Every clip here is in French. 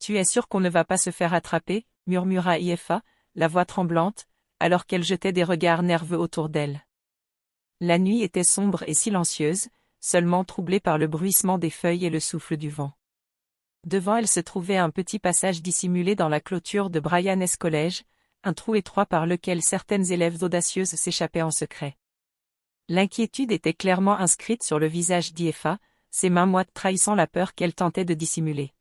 Tu es sûr qu'on ne va pas se faire attraper, murmura Ifa, la voix tremblante, alors qu'elle jetait des regards nerveux autour d'elle. La nuit était sombre et silencieuse, seulement troublée par le bruissement des feuilles et le souffle du vent. Devant elle se trouvait un petit passage dissimulé dans la clôture de Bryan's College, un trou étroit par lequel certaines élèves audacieuses s'échappaient en secret. L'inquiétude était clairement inscrite sur le visage d'Ifa, ses mains moites trahissant la peur qu'elle tentait de dissimuler.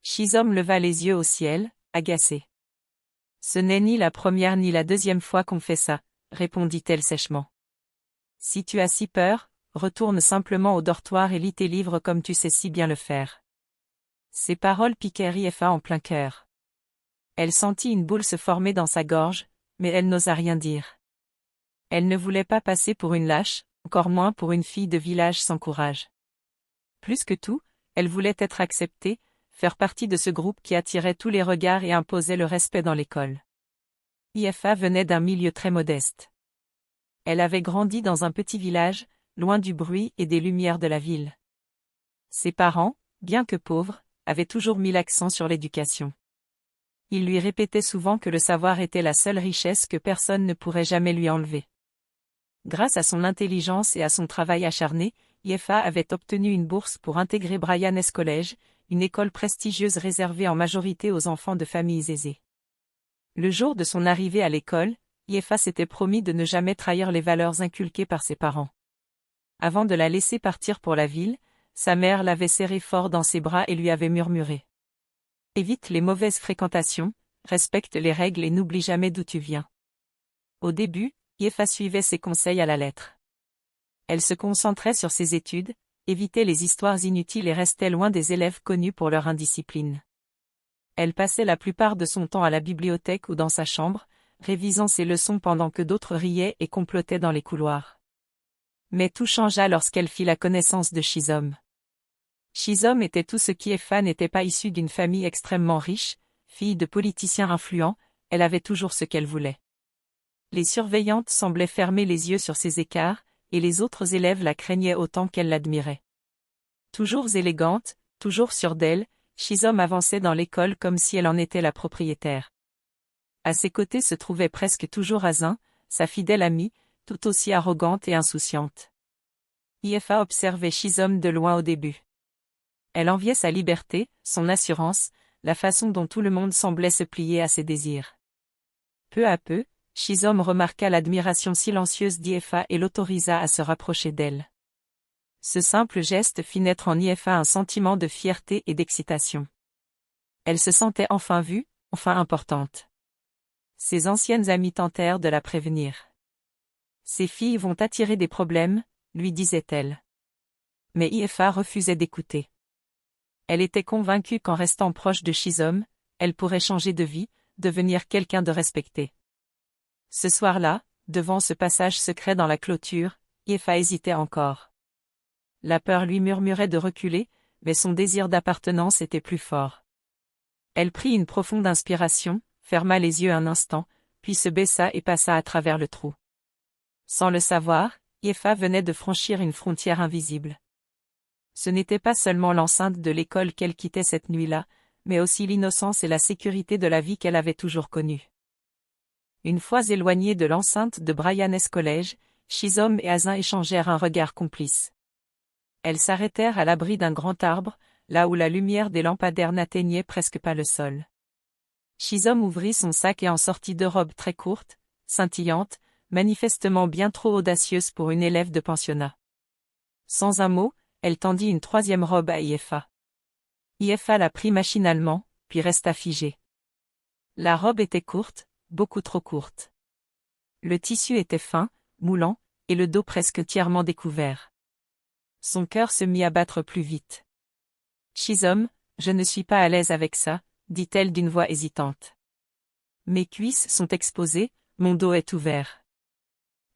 Shizom leva les yeux au ciel, agacée. « Ce n'est ni la première ni la deuxième fois qu'on fait ça, » répondit-elle sèchement. « Si tu as si peur, retourne simplement au dortoir et lis tes livres comme tu sais si bien le faire. » Ces paroles piquèrent Ifa en plein cœur. Elle sentit une boule se former dans sa gorge, mais elle n'osa rien dire. Elle ne voulait pas passer pour une lâche, encore moins pour une fille de village sans courage. Plus que tout, elle voulait être acceptée, faire partie de ce groupe qui attirait tous les regards et imposait le respect dans l'école. Ifa venait d'un milieu très modeste. Elle avait grandi dans un petit village, loin du bruit et des lumières de la ville. Ses parents, bien que pauvres, avaient toujours mis l'accent sur l'éducation. Ils lui répétaient souvent que le savoir était la seule richesse que personne ne pourrait jamais lui enlever. Grâce à son intelligence et à son travail acharné, Ifa avait obtenu une bourse pour intégrer Bryan's College, une école prestigieuse réservée en majorité aux enfants de familles aisées. Le jour de son arrivée à l'école, Ifa s'était promis de ne jamais trahir les valeurs inculquées par ses parents. Avant de la laisser partir pour la ville, sa mère l'avait serrée fort dans ses bras et lui avait murmuré. « Évite les mauvaises fréquentations, respecte les règles et n'oublie jamais d'où tu viens. » Au début, Ifa suivait ses conseils à la lettre. Elle se concentrait sur ses études, évitait les histoires inutiles et restait loin des élèves connus pour leur indiscipline. Elle passait la plupart de son temps à la bibliothèque ou dans sa chambre, révisant ses leçons pendant que d'autres riaient et complotaient dans les couloirs. Mais tout changea lorsqu'elle fit la connaissance de Shizom. Shizom était tout ce qui Ifa n'était pas issue d'une famille extrêmement riche, fille de politiciens influents, elle avait toujours ce qu'elle voulait. Les surveillantes semblaient fermer les yeux sur ses écarts, et les autres élèves la craignaient autant qu'elle l'admirait. Toujours élégante, toujours sûre d'elle, Shizom avançait dans l'école comme si elle en était la propriétaire. À ses côtés se trouvait presque toujours Azin, sa fidèle amie, tout aussi arrogante et insouciante. Ifa observait Shizom de loin au début. Elle enviait sa liberté, son assurance, la façon dont tout le monde semblait se plier à ses désirs. Peu à peu, Shizom remarqua l'admiration silencieuse d'Ifa et l'autorisa à se rapprocher d'elle. Ce simple geste fit naître en Ifa un sentiment de fierté et d'excitation. Elle se sentait enfin vue, enfin importante. Ses anciennes amies tentèrent de la prévenir. « Ces filles vont attirer des problèmes, » lui disait-elle. Mais Ifa refusait d'écouter. Elle était convaincue qu'en restant proche de Shizom, elle pourrait changer de vie, devenir quelqu'un de respecté. Ce soir-là, devant ce passage secret dans la clôture, Ifa hésitait encore. La peur lui murmurait de reculer, mais son désir d'appartenance était plus fort. Elle prit une profonde inspiration, ferma les yeux un instant, puis se baissa et passa à travers le trou. Sans le savoir, Ifa venait de franchir une frontière invisible. Ce n'était pas seulement l'enceinte de l'école qu'elle quittait cette nuit-là, mais aussi l'innocence et la sécurité de la vie qu'elle avait toujours connue. Une fois éloignée de l'enceinte de Bryan's College, Shizom et Azin échangèrent un regard complice. Elles s'arrêtèrent à l'abri d'un grand arbre, là où la lumière des lampadaires n'atteignait presque pas le sol. Shizom ouvrit son sac et en sortit 2 robes très courtes, scintillantes, manifestement bien trop audacieuses pour une élève de pensionnat. Sans un mot, elle tendit une 3e robe à Ifa. Ifa la prit machinalement, puis resta figée. La robe était courte, beaucoup trop courte. Le tissu était fin, moulant, et le dos presque entièrement découvert. Son cœur se mit à battre plus vite. « Shizom, je ne suis pas à l'aise avec ça, » dit-elle d'une voix hésitante. « Mes cuisses sont exposées, mon dos est ouvert.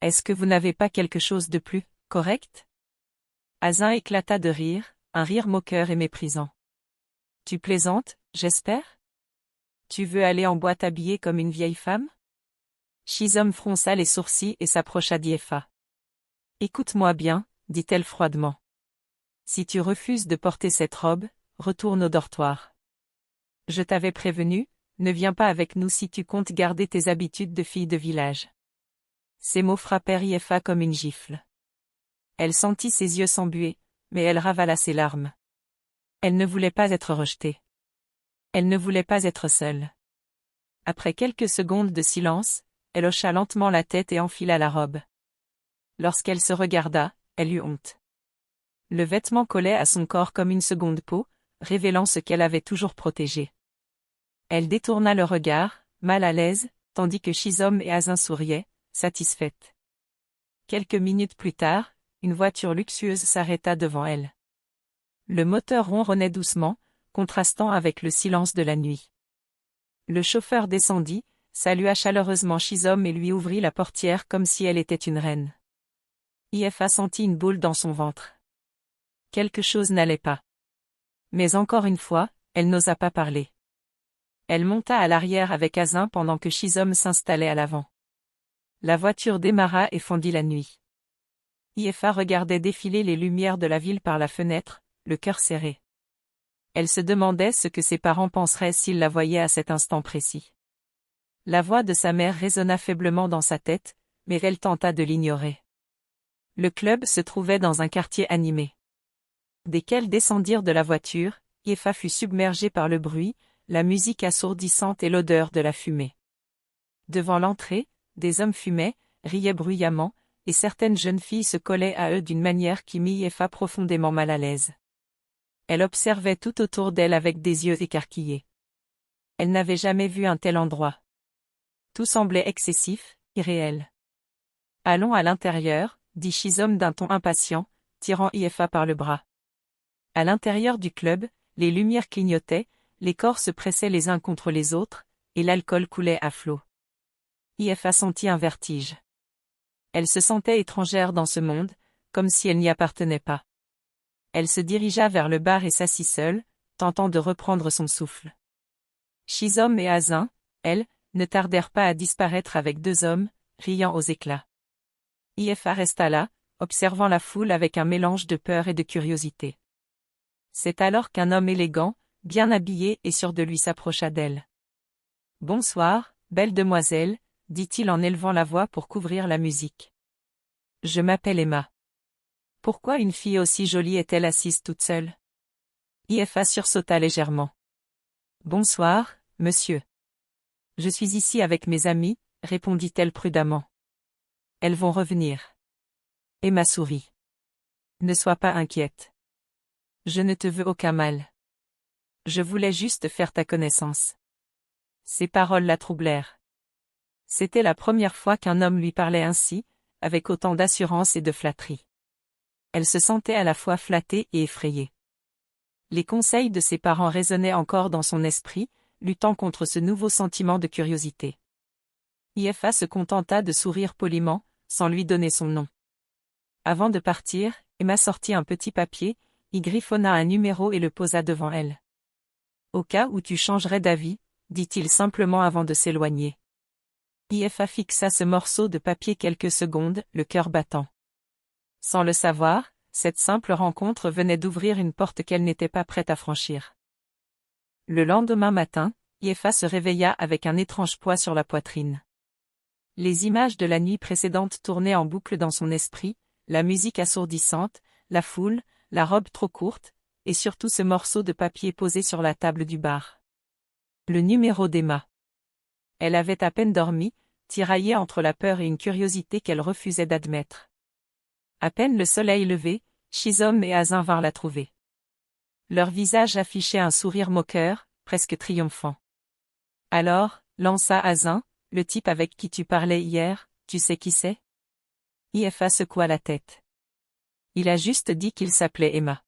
Est-ce que vous n'avez pas quelque chose de plus correct ?» Azin éclata de rire, un rire moqueur et méprisant. « Tu plaisantes, j'espère ? Tu veux aller en boîte habillée comme une vieille femme ?» Shizom fronça les sourcils et s'approcha d'Ifa. « Écoute-moi bien, » dit-elle froidement. « Si tu refuses de porter cette robe, retourne au dortoir. Je t'avais prévenu, ne viens pas avec nous si tu comptes garder tes habitudes de fille de village. Ces mots frappèrent Ifa comme une gifle. Elle sentit ses yeux s'embuer, mais elle ravala ses larmes. Elle ne voulait pas être rejetée. Elle ne voulait pas être seule. Après quelques secondes de silence, elle hocha lentement la tête et enfila la robe. Lorsqu'elle se regarda, elle eut honte. Le vêtement collait à son corps comme une seconde peau, révélant ce qu'elle avait toujours protégé. Elle détourna le regard, mal à l'aise, tandis que Shizom et Azin souriaient, satisfaites. Quelques minutes plus tard, une voiture luxueuse s'arrêta devant elle. Le moteur ronronnait doucement, contrastant avec le silence de la nuit. Le chauffeur descendit, salua chaleureusement Shizom et lui ouvrit la portière comme si elle était une reine. Ifa sentit une boule dans son ventre. Quelque chose n'allait pas. Mais encore une fois, elle n'osa pas parler. Elle monta à l'arrière avec Azin pendant que Shizom s'installait à l'avant. La voiture démarra et fendit la nuit. Ifa regardait défiler les lumières de la ville par la fenêtre, le cœur serré. Elle se demandait ce que ses parents penseraient s'ils la voyaient à cet instant précis. La voix de sa mère résonna faiblement dans sa tête, mais elle tenta de l'ignorer. Le club se trouvait dans un quartier animé. Dès qu'elles descendirent de la voiture, Ifa fut submergée par le bruit, la musique assourdissante et l'odeur de la fumée. Devant l'entrée, des hommes fumaient, riaient bruyamment, et certaines jeunes filles se collaient à eux d'une manière qui mit Ifa profondément mal à l'aise. Elle observait tout autour d'elle avec des yeux écarquillés. Elle n'avait jamais vu un tel endroit. Tout semblait excessif, irréel. « Allons à l'intérieur », dit Shizom d'un ton impatient, tirant Ifa par le bras. À l'intérieur du club, les lumières clignotaient, les corps se pressaient les uns contre les autres, et l'alcool coulait à flots. Ifa sentit un vertige. Elle se sentait étrangère dans ce monde, comme si elle n'y appartenait pas. Elle se dirigea vers le bar et s'assit seule, tentant de reprendre son souffle. Shizom et Azin, elles, ne tardèrent pas à disparaître avec deux hommes, riant aux éclats. Ifa resta là, observant la foule avec un mélange de peur et de curiosité. C'est alors qu'un homme élégant, bien habillé et sûr de lui s'approcha d'elle. « Bonsoir, belle demoiselle », dit-il en élevant la voix pour couvrir la musique. « Je m'appelle Emma. Pourquoi une fille aussi jolie est-elle assise toute seule ?» Ifa sursauta légèrement. « Bonsoir, monsieur. Je suis ici avec mes amis, répondit-elle prudemment. Elles vont revenir. Emma sourit. Ne sois pas inquiète. Je ne te veux aucun mal. Je voulais juste faire ta connaissance. Ces paroles la troublèrent. C'était la première fois qu'un homme lui parlait ainsi, avec autant d'assurance et de flatterie. Elle se sentait à la fois flattée et effrayée. Les conseils de ses parents résonnaient encore dans son esprit, luttant contre ce nouveau sentiment de curiosité. Ifa se contenta de sourire poliment, sans lui donner son nom. Avant de partir, Emma sortit un petit papier, y griffonna un numéro et le posa devant elle. « Au cas où tu changerais d'avis, » dit-il simplement avant de s'éloigner. Ifa fixa ce morceau de papier quelques secondes, le cœur battant. Sans le savoir, cette simple rencontre venait d'ouvrir une porte qu'elle n'était pas prête à franchir. Le lendemain matin, Ifa se réveilla avec un étrange poids sur la poitrine. Les images de la nuit précédente tournaient en boucle dans son esprit, la musique assourdissante, la foule, la robe trop courte, et surtout ce morceau de papier posé sur la table du bar. Le numéro d'Emma. Elle avait à peine dormi, tiraillée entre la peur et une curiosité qu'elle refusait d'admettre. À peine le soleil levé, Shizom et Azin vinrent la trouver. Leur visage affichait un sourire moqueur, presque triomphant. Alors, lança Azin, le type avec qui tu parlais hier, tu sais qui c'est? Ifa secoua la tête. Il a juste dit qu'il s'appelait Emma.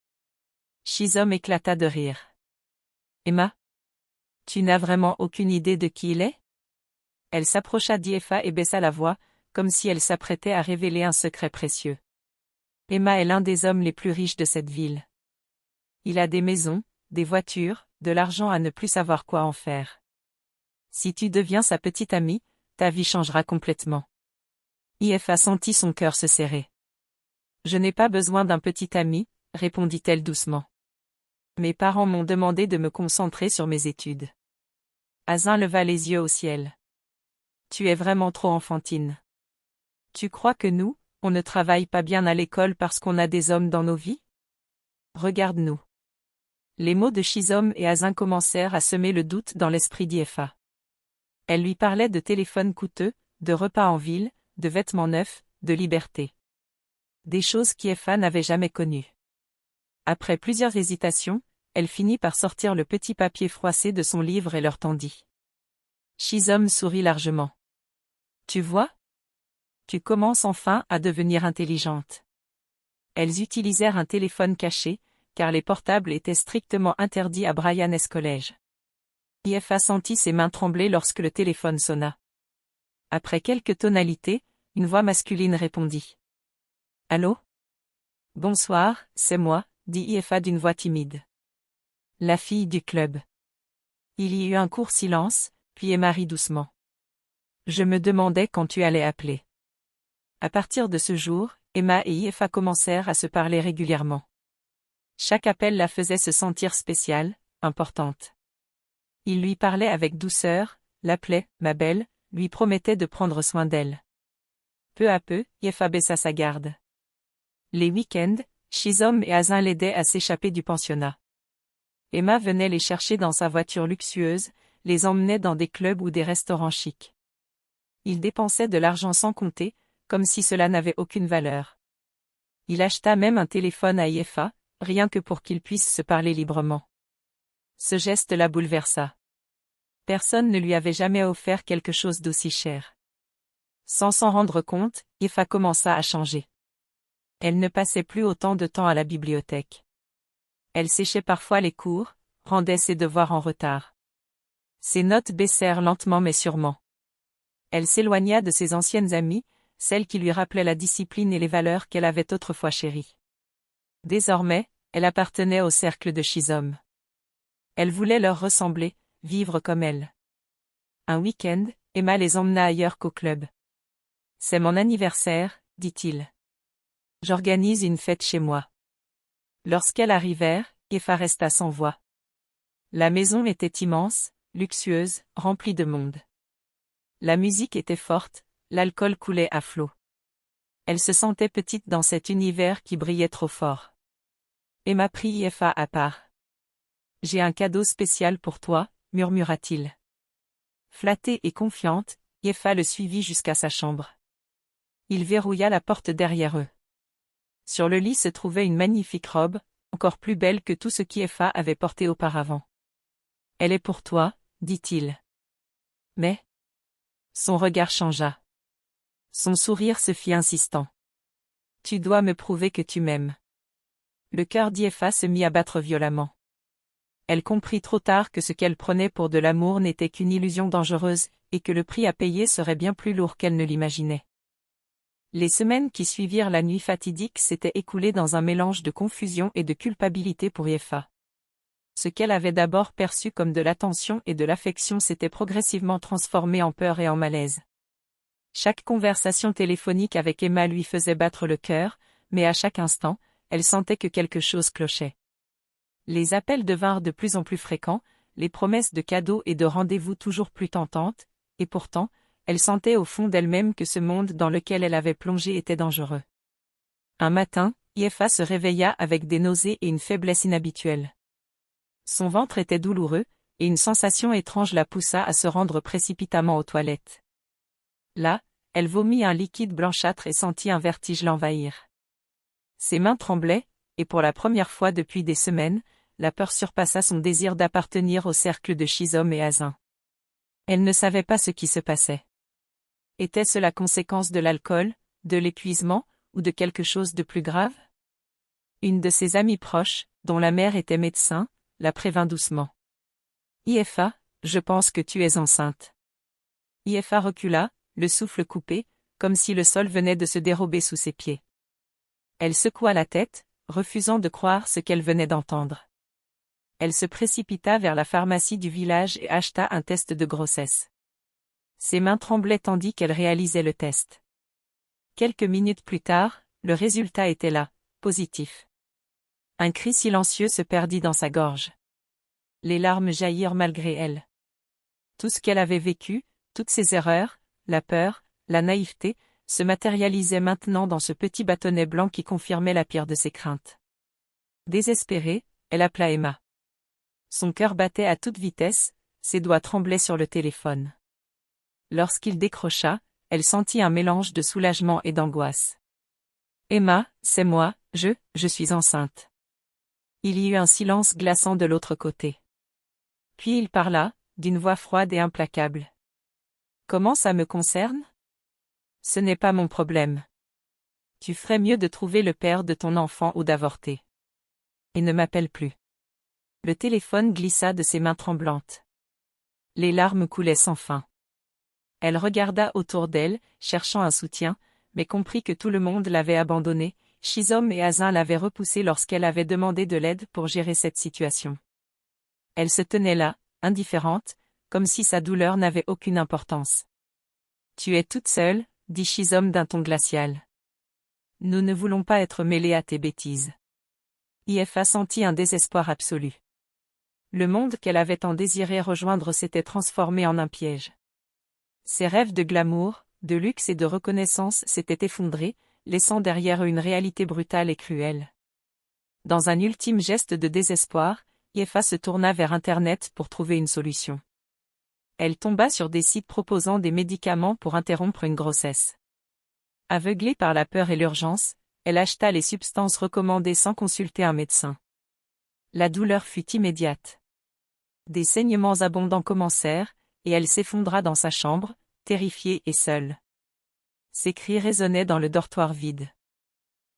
Shizom éclata de rire. Emma? Tu n'as vraiment aucune idée de qui il est? Elle s'approcha d'Ifa et baissa la voix, comme si elle s'apprêtait à révéler un secret précieux. Emma est l'un des hommes les plus riches de cette ville. Il a des maisons, des voitures, de l'argent à ne plus savoir quoi en faire. Si tu deviens sa petite amie, ta vie changera complètement. Ifa sentit son cœur se serrer. Je n'ai pas besoin d'un petit ami, répondit-elle doucement. Mes parents m'ont demandé de me concentrer sur mes études. Azin leva les yeux au ciel. Tu es vraiment trop enfantine. Tu crois que nous, on ne travaille pas bien à l'école parce qu'on a des hommes dans nos vies? Regarde-nous. Les mots de Shizom et Azin commencèrent à semer le doute dans l'esprit d'Iefa. Elle lui parlait de téléphones coûteux, de repas en ville, de vêtements neufs, de liberté. Des choses qu'Iefa n'avait jamais connues. Après plusieurs hésitations, elle finit par sortir le petit papier froissé de son livre et leur tendit. Shizom sourit largement. Tu vois? Tu commences enfin à devenir intelligente. Elles utilisèrent un téléphone caché, car les portables étaient strictement interdits à Brian S. College. Iefa sentit ses mains trembler lorsque le téléphone sonna. Après quelques tonalités, une voix masculine répondit. Allô? Bonsoir, c'est moi, dit Iefa d'une voix timide. La fille du club. Il y eut un court silence, puis Emma rit doucement. Je me demandais quand tu allais appeler. À partir de ce jour, Emma et Iefa commencèrent à se parler régulièrement. Chaque appel la faisait se sentir spéciale, importante. Il lui parlait avec douceur, l'appelait « ma belle », lui promettait de prendre soin d'elle. Peu à peu, Iefa baissa sa garde. Les week-ends, Shizom et Azin l'aidaient à s'échapper du pensionnat. Emma venait les chercher dans sa voiture luxueuse, les emmenait dans des clubs ou des restaurants chics. Il dépensait de l'argent sans compter, comme si cela n'avait aucune valeur. Il acheta même un téléphone à Iefa, rien que pour qu'ils puissent se parler librement. Ce geste la bouleversa. Personne ne lui avait jamais offert quelque chose d'aussi cher. Sans s'en rendre compte, Iefa commença à changer. Elle ne passait plus autant de temps à la bibliothèque. Elle séchait parfois les cours, rendait ses devoirs en retard. Ses notes baissèrent lentement mais sûrement. Elle s'éloigna de ses anciennes amies, celles qui lui rappelaient la discipline et les valeurs qu'elle avait autrefois chéries. Désormais, elle appartenait au cercle de Shizom. Elle voulait leur ressembler, vivre comme elle. Un week-end, Emma les emmena ailleurs qu'au club. C'est mon anniversaire, dit-il. J'organise une fête chez moi. Lorsqu'elles arrivèrent, Iefa resta sans voix. La maison était immense, luxueuse, remplie de monde. La musique était forte, l'alcool coulait à flots. Elle se sentait petite dans cet univers qui brillait trop fort. Emma prit Iefa à part. « J'ai un cadeau spécial pour toi, murmura-t-il. Flattée et confiante, Iefa le suivit jusqu'à sa chambre. Il verrouilla la porte derrière eux. Sur le lit se trouvait une magnifique robe, encore plus belle que tout ce qu'Iefa avait porté auparavant. « Elle est pour toi, dit-il. Mais... » Son regard changea. Son sourire se fit insistant. « Tu dois me prouver que tu m'aimes. » Le cœur d'Iefa se mit à battre violemment. Elle comprit trop tard que ce qu'elle prenait pour de l'amour n'était qu'une illusion dangereuse, et que le prix à payer serait bien plus lourd qu'elle ne l'imaginait. Les semaines qui suivirent la nuit fatidique s'étaient écoulées dans un mélange de confusion et de culpabilité pour Iefa. Ce qu'elle avait d'abord perçu comme de l'attention et de l'affection s'était progressivement transformé en peur et en malaise. Chaque conversation téléphonique avec Emma lui faisait battre le cœur, mais à chaque instant, elle sentait que quelque chose clochait. Les appels devinrent de plus en plus fréquents, les promesses de cadeaux et de rendez-vous toujours plus tentantes, et pourtant, elle sentait au fond d'elle-même que ce monde dans lequel elle avait plongé était dangereux. Un matin, Iefa se réveilla avec des nausées et une faiblesse inhabituelle. Son ventre était douloureux, et une sensation étrange la poussa à se rendre précipitamment aux toilettes. Là, elle vomit un liquide blanchâtre et sentit un vertige l'envahir. Ses mains tremblaient, et pour la première fois depuis des semaines, la peur surpassa son désir d'appartenir au cercle de Shizom et Azin. Elle ne savait pas ce qui se passait. Était-ce la conséquence de l'alcool, de l'épuisement, ou de quelque chose de plus grave? Une de ses amies proches, dont la mère était médecin, la prévint doucement. « Iefa, je pense que tu es enceinte. » Iefa recula, le souffle coupé, comme si le sol venait de se dérober sous ses pieds. Elle secoua la tête, refusant de croire ce qu'elle venait d'entendre. Elle se précipita vers la pharmacie du village et acheta un test de grossesse. Ses mains tremblaient tandis qu'elle réalisait le test. Quelques minutes plus tard, le résultat était là, positif. Un cri silencieux se perdit dans sa gorge. Les larmes jaillirent malgré elle. Tout ce qu'elle avait vécu, toutes ses erreurs, la peur, la naïveté, se matérialisaient maintenant dans ce petit bâtonnet blanc qui confirmait la pire de ses craintes. Désespérée, elle appela Emma. Son cœur battait à toute vitesse, ses doigts tremblaient sur le téléphone. Lorsqu'il décrocha, elle sentit un mélange de soulagement et d'angoisse. « Emma, c'est moi, je suis enceinte. » Il y eut un silence glaçant de l'autre côté. Puis il parla, d'une voix froide et implacable. « Comment ça me concerne ? Ce n'est pas mon problème. Tu ferais mieux de trouver le père de ton enfant ou d'avorter. Et ne m'appelle plus. » Le téléphone glissa de ses mains tremblantes. Les larmes coulaient sans fin. Elle regarda autour d'elle, cherchant un soutien, mais comprit que tout le monde l'avait abandonnée. Shizom et Azin l'avaient repoussée lorsqu'elle avait demandé de l'aide pour gérer cette situation. Elle se tenait là, indifférente, comme si sa douleur n'avait aucune importance. « Tu es toute seule, » dit Shizom d'un ton glacial. « Nous ne voulons pas être mêlés à tes bêtises. » Ifa sentit un désespoir absolu. Le monde qu'elle avait tant désiré rejoindre s'était transformé en un piège. Ses rêves de glamour, de luxe et de reconnaissance s'étaient effondrés, laissant derrière eux une réalité brutale et cruelle. Dans un ultime geste de désespoir, Ifa se tourna vers Internet pour trouver une solution. Elle tomba sur des sites proposant des médicaments pour interrompre une grossesse. Aveuglée par la peur et l'urgence, elle acheta les substances recommandées sans consulter un médecin. La douleur fut immédiate. Des saignements abondants commencèrent, et elle s'effondra dans sa chambre, terrifiée et seule. Ses cris résonnaient dans le dortoir vide.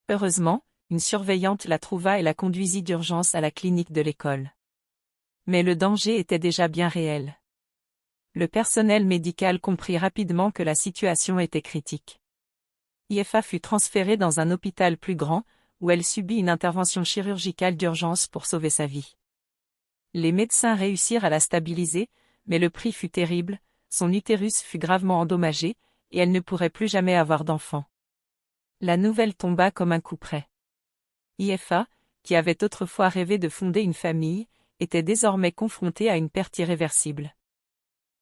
Heureusement, une surveillante la trouva et la conduisit d'urgence à la clinique de l'école. Mais le danger était déjà bien réel. Le personnel médical comprit rapidement que la situation était critique. Ifa fut transférée dans un hôpital plus grand, où elle subit une intervention chirurgicale d'urgence pour sauver sa vie. Les médecins réussirent à la stabiliser, mais le prix fut terrible, son utérus fut gravement endommagé, et elle ne pourrait plus jamais avoir d'enfant. La nouvelle tomba comme un coup près. Ifa, qui avait autrefois rêvé de fonder une famille, était désormais confrontée à une perte irréversible.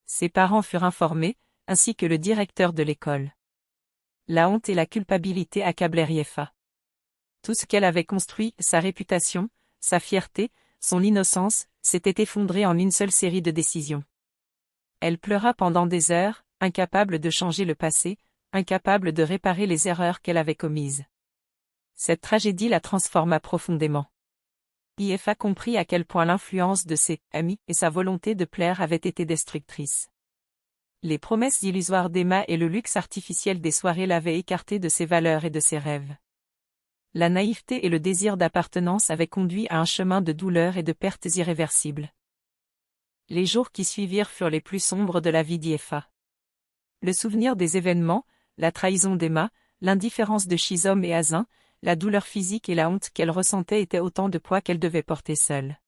Ses parents furent informés, ainsi que le directeur de l'école. La honte et la culpabilité accablèrent Ifa. Tout ce qu'elle avait construit, sa réputation, sa fierté, son innocence, s'était effondré en une seule série de décisions. Elle pleura pendant des heures, incapable de changer le passé, incapable de réparer les erreurs qu'elle avait commises. Cette tragédie la transforma profondément. Ifa comprit à quel point l'influence de ses amis et sa volonté de plaire avaient été destructrices. Les promesses illusoires d'Emma et le luxe artificiel des soirées l'avaient écartée de ses valeurs et de ses rêves. La naïveté et le désir d'appartenance avaient conduit à un chemin de douleur et de pertes irréversibles. Les jours qui suivirent furent les plus sombres de la vie d'Ifa. Le souvenir des événements, la trahison d'Emma, l'indifférence de Shizom et Azin, la douleur physique et la honte qu'elle ressentait étaient autant de poids qu'elle devait porter seule.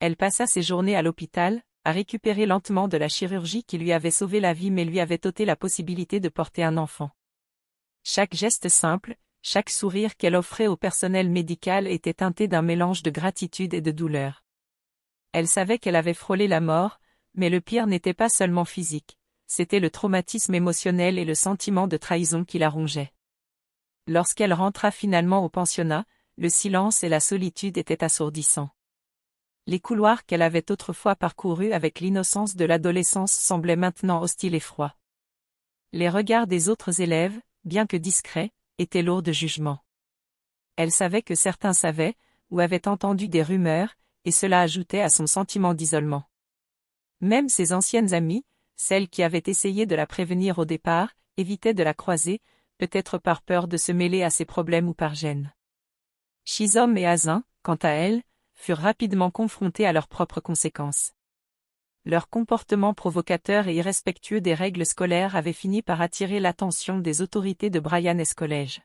Elle passa ses journées à l'hôpital, à récupérer lentement de la chirurgie qui lui avait sauvé la vie mais lui avait ôté la possibilité de porter un enfant. Chaque geste simple, chaque sourire qu'elle offrait au personnel médical était teinté d'un mélange de gratitude et de douleur. Elle savait qu'elle avait frôlé la mort, mais le pire n'était pas seulement physique, c'était le traumatisme émotionnel et le sentiment de trahison qui la rongeaient. Lorsqu'elle rentra finalement au pensionnat, le silence et la solitude étaient assourdissants. Les couloirs qu'elle avait autrefois parcourus avec l'innocence de l'adolescence semblaient maintenant hostiles et froids. Les regards des autres élèves, bien que discrets, étaient lourds de jugement. Elle savait que certains savaient, ou avaient entendu des rumeurs, et cela ajoutait à son sentiment d'isolement. Même ses anciennes amies, celles qui avaient essayé de la prévenir au départ, évitaient de la croiser, peut-être par peur de se mêler à ses problèmes ou par gêne. Shizom et Azin, quant à elles, furent rapidement confrontés à leurs propres conséquences. Leur comportement provocateur et irrespectueux des règles scolaires avait fini par attirer l'attention des autorités de Bryanes College.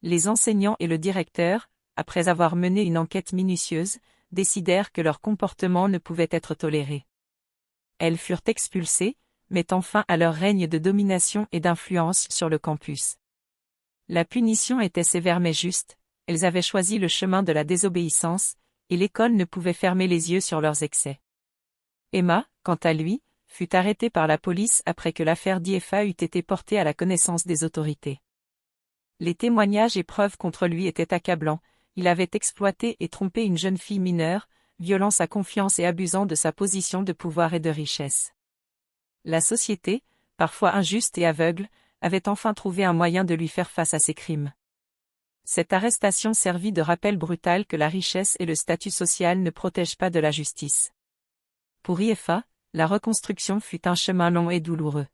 Les enseignants et le directeur, après avoir mené une enquête minutieuse, décidèrent que leur comportement ne pouvait être toléré. Elles furent expulsées, mettant fin à leur règne de domination et d'influence sur le campus. La punition était sévère mais juste, elles avaient choisi le chemin de la désobéissance, et l'école ne pouvait fermer les yeux sur leurs excès. Emma, quant à lui, fut arrêté par la police après que l'affaire d'IFA eut été portée à la connaissance des autorités. Les témoignages et preuves contre lui étaient accablants, il avait exploité et trompé une jeune fille mineure, violant sa confiance et abusant de sa position de pouvoir et de richesse. La société, parfois injuste et aveugle, avait enfin trouvé un moyen de lui faire face à ses crimes. Cette arrestation servit de rappel brutal que la richesse et le statut social ne protègent pas de la justice. Pour IFA, la reconstruction fut un chemin long et douloureux.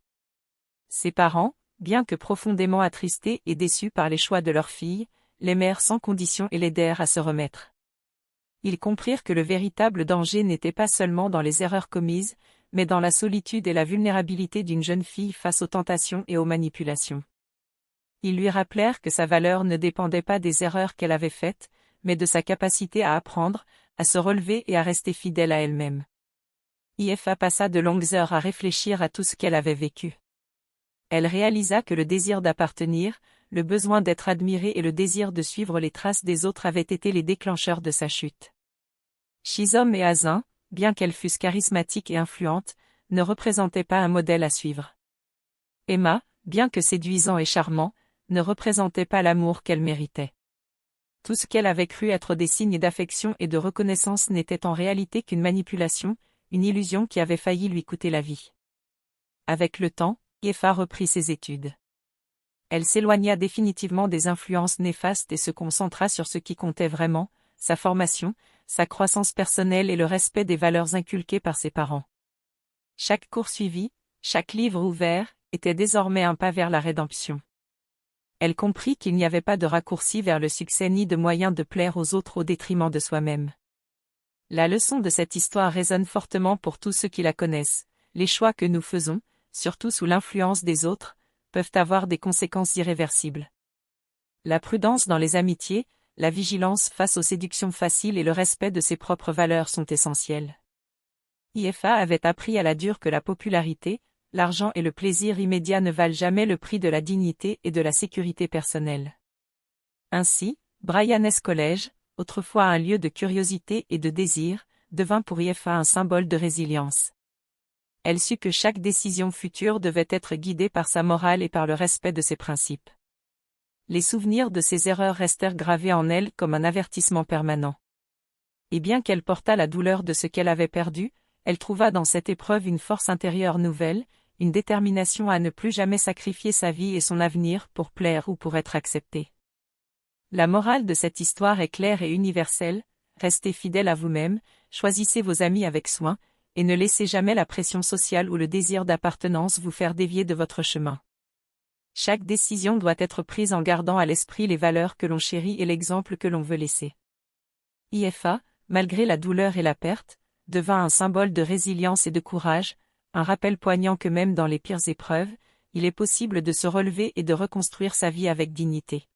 Ses parents, bien que profondément attristés et déçus par les choix de leur fille, l'aimèrent sans condition et l'aidèrent à se remettre. Ils comprirent que le véritable danger n'était pas seulement dans les erreurs commises, mais dans la solitude et la vulnérabilité d'une jeune fille face aux tentations et aux manipulations. Ils lui rappelèrent que sa valeur ne dépendait pas des erreurs qu'elle avait faites, mais de sa capacité à apprendre, à se relever et à rester fidèle à elle-même. IFA passa de longues heures à réfléchir à tout ce qu'elle avait vécu. Elle réalisa que le désir d'appartenir, le besoin d'être admirée et le désir de suivre les traces des autres avaient été les déclencheurs de sa chute. Shizom et Azin, bien qu'elles fussent charismatiques et influentes, ne représentaient pas un modèle à suivre. Emma, bien que séduisant et charmant, ne représentait pas l'amour qu'elle méritait. Tout ce qu'elle avait cru être des signes d'affection et de reconnaissance n'était en réalité qu'une manipulation, une illusion qui avait failli lui coûter la vie. Avec le temps, IFA reprit ses études. Elle s'éloigna définitivement des influences néfastes et se concentra sur ce qui comptait vraiment, sa formation, sa croissance personnelle et le respect des valeurs inculquées par ses parents. Chaque cours suivi, chaque livre ouvert, était désormais un pas vers la rédemption. Elle comprit qu'il n'y avait pas de raccourci vers le succès ni de moyen de plaire aux autres au détriment de soi-même. La leçon de cette histoire résonne fortement pour tous ceux qui la connaissent. Les choix que nous faisons, surtout sous l'influence des autres, peuvent avoir des conséquences irréversibles. La prudence dans les amitiés, la vigilance face aux séductions faciles et le respect de ses propres valeurs sont essentiels. IFA avait appris à la dure que la popularité, l'argent et le plaisir immédiat ne valent jamais le prix de la dignité et de la sécurité personnelle. Ainsi, Bryan's College, autrefois un lieu de curiosité et de désir, devint pour IFA un symbole de résilience. Elle sut que chaque décision future devait être guidée par sa morale et par le respect de ses principes. Les souvenirs de ses erreurs restèrent gravés en elle comme un avertissement permanent. Et bien qu'elle portât la douleur de ce qu'elle avait perdu, elle trouva dans cette épreuve une force intérieure nouvelle, une détermination à ne plus jamais sacrifier sa vie et son avenir pour plaire ou pour être acceptée. La morale de cette histoire est claire et universelle, restez fidèle à vous-même, choisissez vos amis avec soin, et ne laissez jamais la pression sociale ou le désir d'appartenance vous faire dévier de votre chemin. Chaque décision doit être prise en gardant à l'esprit les valeurs que l'on chérit et l'exemple que l'on veut laisser. IFA, malgré la douleur et la perte, devint un symbole de résilience et de courage, un rappel poignant que même dans les pires épreuves, il est possible de se relever et de reconstruire sa vie avec dignité.